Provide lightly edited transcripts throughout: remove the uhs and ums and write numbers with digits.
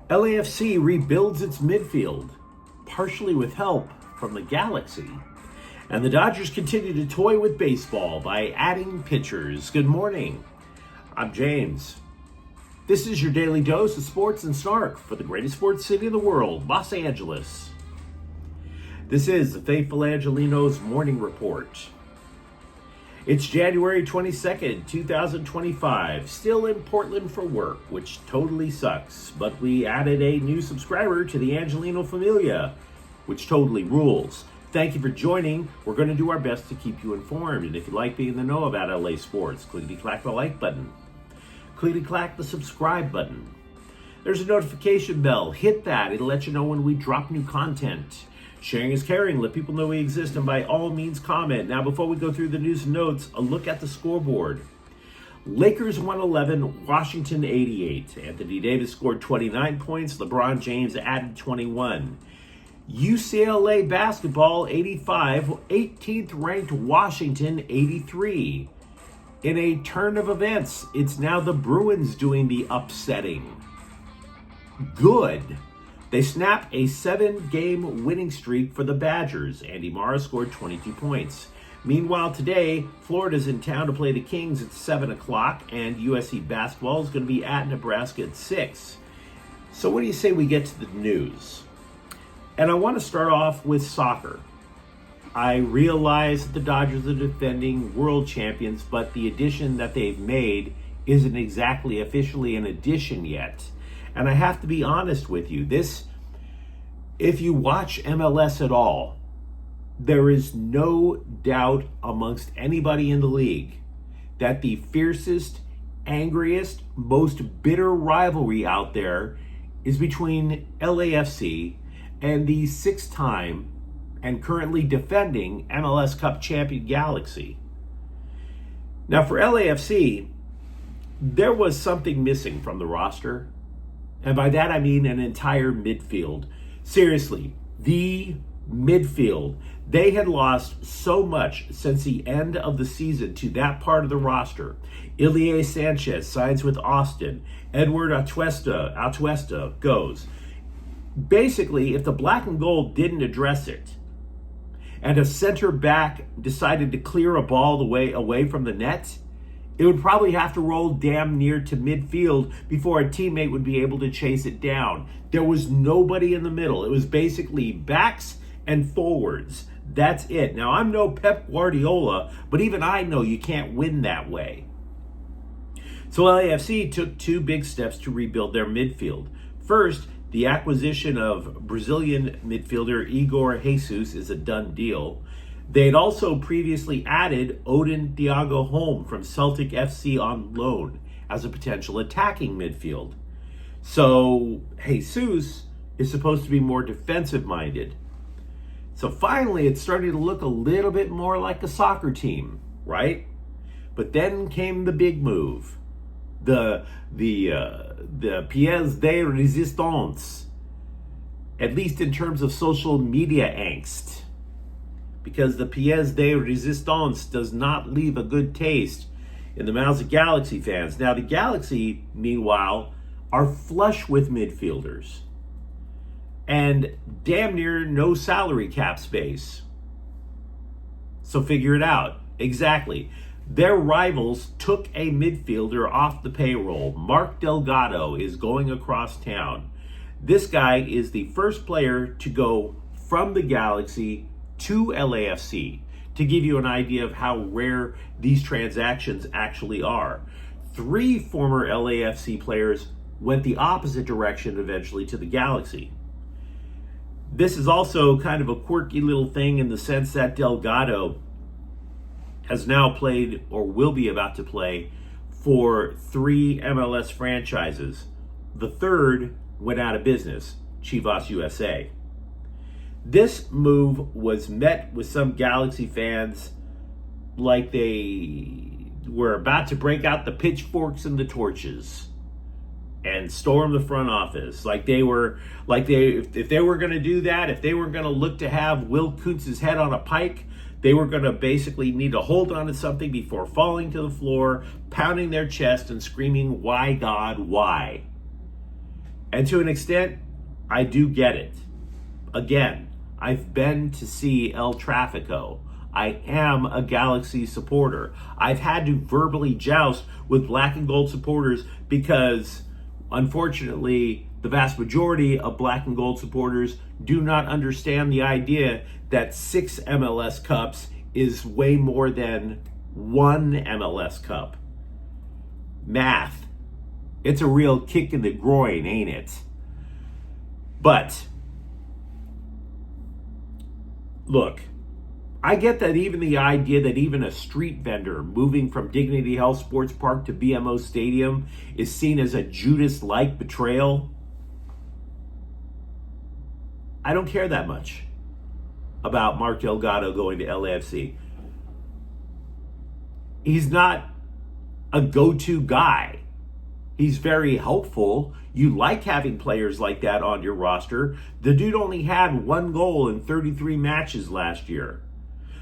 LAFC rebuilds its midfield, partially with help from the Galaxy. And the Dodgers continue to toy with baseball by adding pitchers. Good morning. I'm James. This is your daily dose of sports and snark for the greatest sports city in the world, Los Angeles. This is the faithful Angelenos morning report. It's January 22nd, 2025, still in Portland for work, which totally sucks, but we added a new subscriber to the Angeleno familia, which totally rules. Thank you for joining. We're going to do our best to keep you informed, and if you like being in the know about LA sports, clickety-clack the like button. Clickety-clack the subscribe button. There's a notification bell. Hit that. It'll let you know when we drop new content. Sharing is caring. Let people know we exist, and by all means, comment. Now, before we go through the news and notes, a look at the scoreboard. Lakers 111, Washington 88. Anthony Davis scored 29 points. LeBron James added 21. UCLA basketball 85, 18th ranked Washington 83. In a turn of events, it's now the Bruins doing the upsetting. Good. They snap a 7-game winning streak for the Badgers. Andy Mara scored 22 points. Meanwhile, today, Florida's in town to play the Kings at 7 o'clock, and USC basketball is going to be at Nebraska at 6. So what do you say we get to the news? And I want to start off with soccer. I realize that the Dodgers are defending world champions, but the addition that they've made isn't exactly officially an addition yet. And I have to be honest with you, if you watch MLS at all, there is no doubt amongst anybody in the league that the fiercest, angriest, most bitter rivalry out there is between LAFC and the 6-time and currently defending MLS Cup champion Galaxy. Now for LAFC, there was something missing from the roster. And by that I mean an entire midfield. Seriously, the midfield. They had lost so much since the end of the season to that part of the roster. Ilie Sanchez signs with Austin. Edward Atuesta goes. Basically, if the black and gold didn't address it, and a center back decided to clear a ball away from the net, it would probably have to roll damn near to midfield before a teammate would be able to chase it down. There was nobody in the middle. It was basically backs and forwards. That's it. Now, I'm no Pep Guardiola, but even I know you can't win that way. So LAFC took 2 big steps to rebuild their midfield. First, the acquisition of Brazilian midfielder Igor Jesus is a done deal. They had also previously added Odin Thiago Holm from Celtic FC on loan as a potential attacking midfield. So Jesus is supposed to be more defensive-minded. So finally, it's starting to look a little bit more like a soccer team, right? But then came the big move. The pièce de résistance, at least in terms of social media angst, because the pièce de résistance does not leave a good taste in the mouths of Galaxy fans. Now, the Galaxy, meanwhile, are flush with midfielders and damn near no salary cap space. So figure it out. Exactly. Their rivals took a midfielder off the payroll. Mark Delgado is going across town. This guy is the first player to go from the Galaxy to LAFC, to give you an idea of how rare these transactions actually are. 3 former LAFC players went the opposite direction eventually to the Galaxy. This is also kind of a quirky little thing in the sense that Delgado has now played, or will be about to play, for 3 MLS franchises. The third went out of business, Chivas USA. This move was met with some Galaxy fans like they were about to break out the pitchforks and the torches and storm the front office. If they were going to do that, if they were going to look to have Will Kuntz's head on a pike, they were going to basically need to hold on to something before falling to the floor, pounding their chest and screaming, "Why, God, why?" And to an extent, I do get it. Again, I've been to see El Trafico. I am a Galaxy supporter. I've had to verbally joust with black and gold supporters because, unfortunately, the vast majority of black and gold supporters do not understand the idea that 6 MLS Cups is way more than 1 MLS Cup. Math. It's a real kick in the groin, ain't it? But, look, I get that even the idea that even a street vendor moving from Dignity Health Sports Park to BMO Stadium is seen as a Judas-like betrayal. I don't care that much about Mark Delgado going to LAFC. He's not a go-to guy. He's very helpful. You like having players like that on your roster. The dude only had 1 goal in 33 matches last year.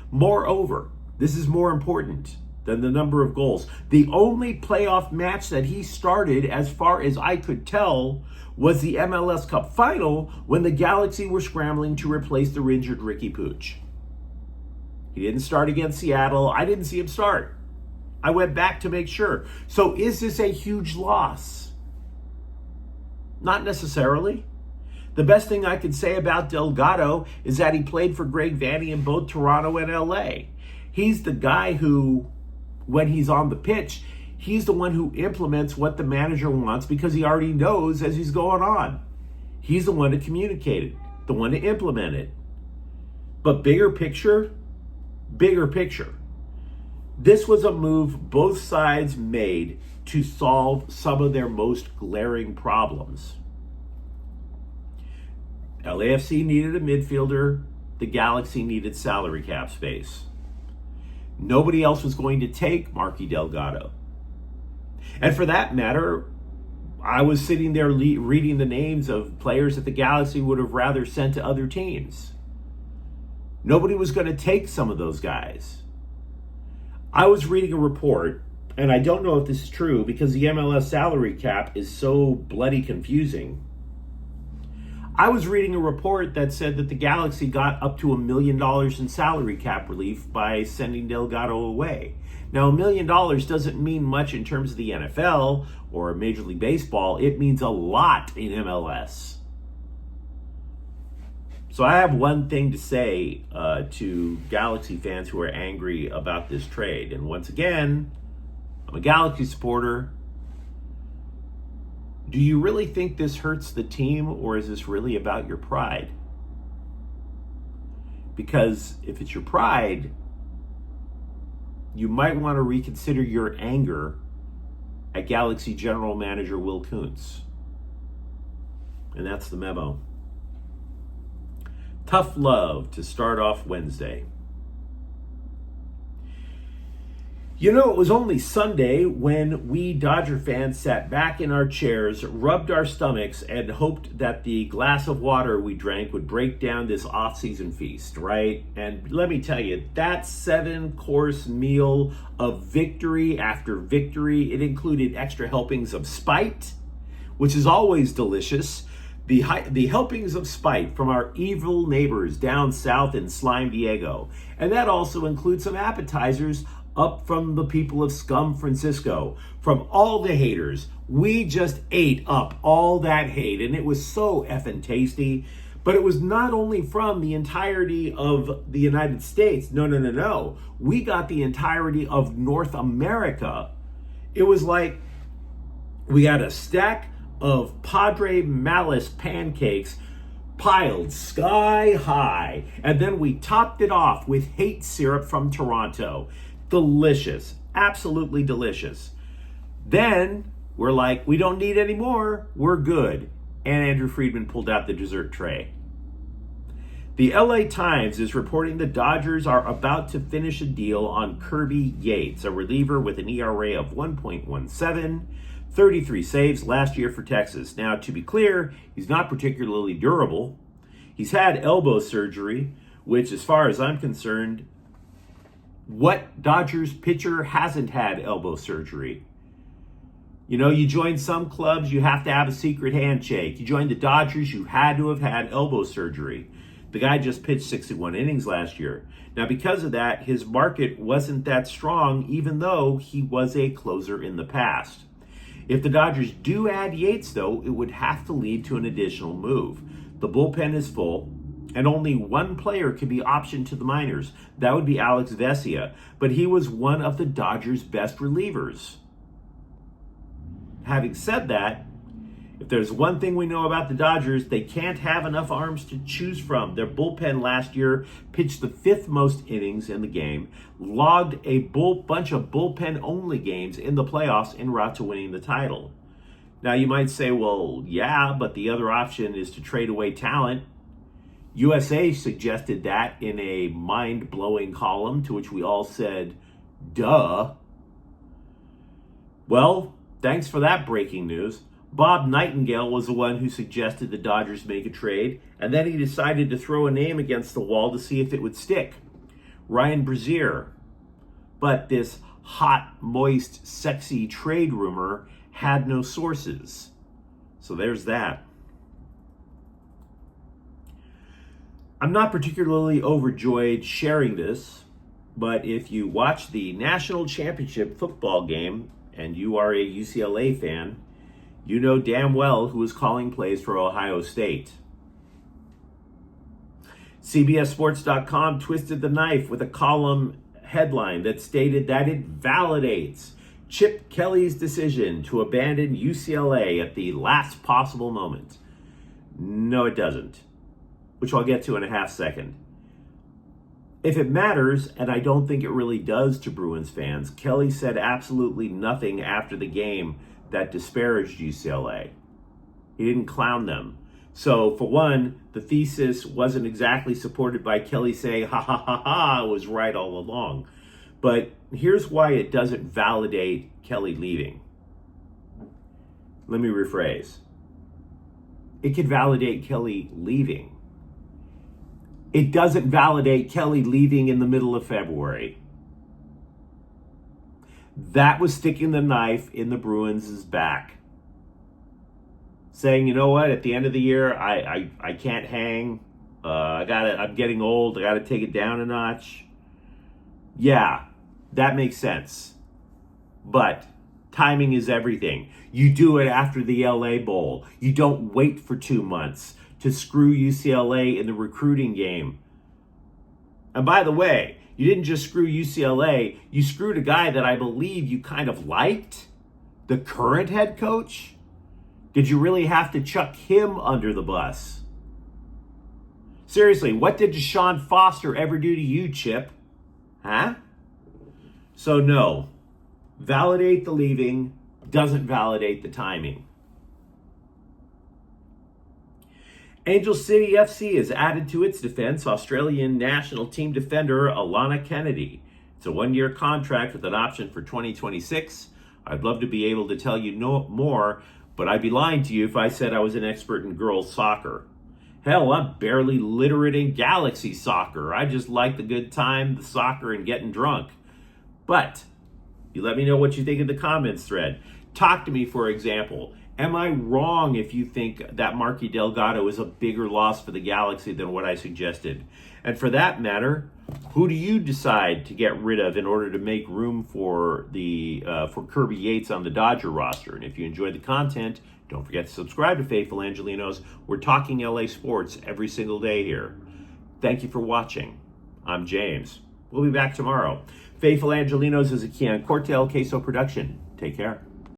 Moreover, this is more important than the number of goals. The only playoff match that he started, as far as I could tell, was the MLS Cup final when the Galaxy were scrambling to replace the injured Ricky Puig. He didn't start against Seattle. I didn't see him start. I went back to make sure. So is this a huge loss? Not necessarily. The best thing I could say about Delgado is that he played for Greg Vanney in both Toronto and LA. He's the guy who, when he's on the pitch, he's the one who implements what the manager wants because he already knows as he's going on. He's the one to communicate it, the one to implement it. But bigger picture. This was a move both sides made to solve some of their most glaring problems. LAFC needed a midfielder. The Galaxy needed salary cap space. Nobody else was going to take Marky Delgado. And for that matter, I was sitting there reading the names of players that the Galaxy would have rather sent to other teams. Nobody was going to take some of those guys. I was reading a report, and I don't know if this is true because the MLS salary cap is so bloody confusing. I was reading a report that said that the Galaxy got up to $1 million in salary cap relief by sending Delgado away. Now, $1 million doesn't mean much in terms of the NFL or Major League Baseball. It means a lot in MLS. So I have one thing to say to Galaxy fans who are angry about this trade. And once again, I'm a Galaxy supporter. Do you really think this hurts the team, or is this really about your pride? Because if it's your pride, you might want to reconsider your anger at Galaxy General Manager Will Kuntz. And that's the memo. Tough love to start off Wednesday. You know, it was only Sunday when we Dodger fans sat back in our chairs, rubbed our stomachs, and hoped that the glass of water we drank would break down this off-season feast, right? And let me tell you, that 7-course meal of victory after victory, it included extra helpings of spite, which is always delicious. The helpings of spite from our evil neighbors down south in Slime Diego. And that also includes some appetizers up from the people of Scum Francisco. From all the haters, we just ate up all that hate, and it was so effing tasty. But it was not only from the entirety of the United States. No. We got the entirety of North America. It was like we had a stack of Padre Malice pancakes piled sky high, and then we topped it off with hate syrup from Toronto. Delicious, absolutely delicious. Then we're like, we don't need any more, we're good. And Andrew Friedman pulled out the dessert tray. The LA Times is reporting the Dodgers are about to finish a deal on Kirby Yates, a reliever with an ERA of 1.17, 33 saves last year for Texas. Now, to be clear, he's not particularly durable. He's had elbow surgery, which, as far as I'm concerned, what Dodgers pitcher hasn't had elbow surgery? You know, you join some clubs, you have to have a secret handshake. You joined the Dodgers, you had to have had elbow surgery. The guy just pitched 61 innings last year. Now, because of that, his market wasn't that strong, even though he was a closer in the past. If the Dodgers do add Yates, though, it would have to lead to an additional move. The bullpen is full, and only one player can be optioned to the minors. That would be Alex Vesia, but he was one of the Dodgers' best relievers. Having said that, if there's one thing we know about the Dodgers, they can't have enough arms to choose from. Their bullpen last year pitched the 5th most innings in the game, logged a bunch of bullpen-only games in the playoffs en route to winning the title. Now, you might say, well, yeah, but the other option is to trade away talent. USA suggested that in a mind-blowing column, to which we all said, duh. Well, thanks for that breaking news. Bob Nightingale was the one who suggested the Dodgers make a trade, and then he decided to throw a name against the wall to see if it would stick. Ryan Brazier. But this hot, moist, sexy trade rumor had no sources. So there's that. I'm not particularly overjoyed sharing this, but if you watch the national championship football game and you are a UCLA fan, you know damn well who is calling plays for Ohio State. CBSSports.com twisted the knife with a column headline that stated that it validates Chip Kelly's decision to abandon UCLA at the last possible moment. No, it doesn't, which I'll get to in a half second. If it matters, and I don't think it really does to Bruins fans, Kelly said absolutely nothing after the game that disparaged UCLA. He didn't clown them. So, for one, the thesis wasn't exactly supported by Kelly saying, ha ha ha ha, I was right all along. But here's why it doesn't validate Kelly leaving. Let me rephrase. It could validate Kelly leaving. It doesn't validate Kelly leaving in the middle of February. That was sticking the knife in the Bruins' back. Saying, you know what, at the end of the year, I can't hang. I'm getting old. I got to take it down a notch. Yeah, that makes sense. But timing is everything. You do it after the LA Bowl. You don't wait for 2 months to screw UCLA in the recruiting game. And by the way, you didn't just screw UCLA, you screwed a guy that I believe you kind of liked, the current head coach. Did you really have to chuck him under the bus? Seriously, what did Deshaun Foster ever do to you, Chip? Huh? So no, validate the leaving doesn't validate the timing. Angel City FC has added to its defense Australian national team defender Alana Kennedy. It's a 1-year contract with an option for 2026. I'd love to be able to tell you more, but I'd be lying to you if I said I was an expert in girls soccer. Hell, I'm barely literate in Galaxy soccer. I just like the good time, the soccer, and getting drunk. But you let me know what you think in the comments thread. Talk to me, for example. Am I wrong if you think that Marky Delgado is a bigger loss for the Galaxy than what I suggested? And for that matter, who do you decide to get rid of in order to make room for Kirby Yates on the Dodger roster? And if you enjoy the content, don't forget to subscribe to Faithful Angelenos. We're talking LA sports every single day here. Thank you for watching. I'm James. We'll be back tomorrow. Faithful Angelenos is a Kian Cortel Queso production. Take care.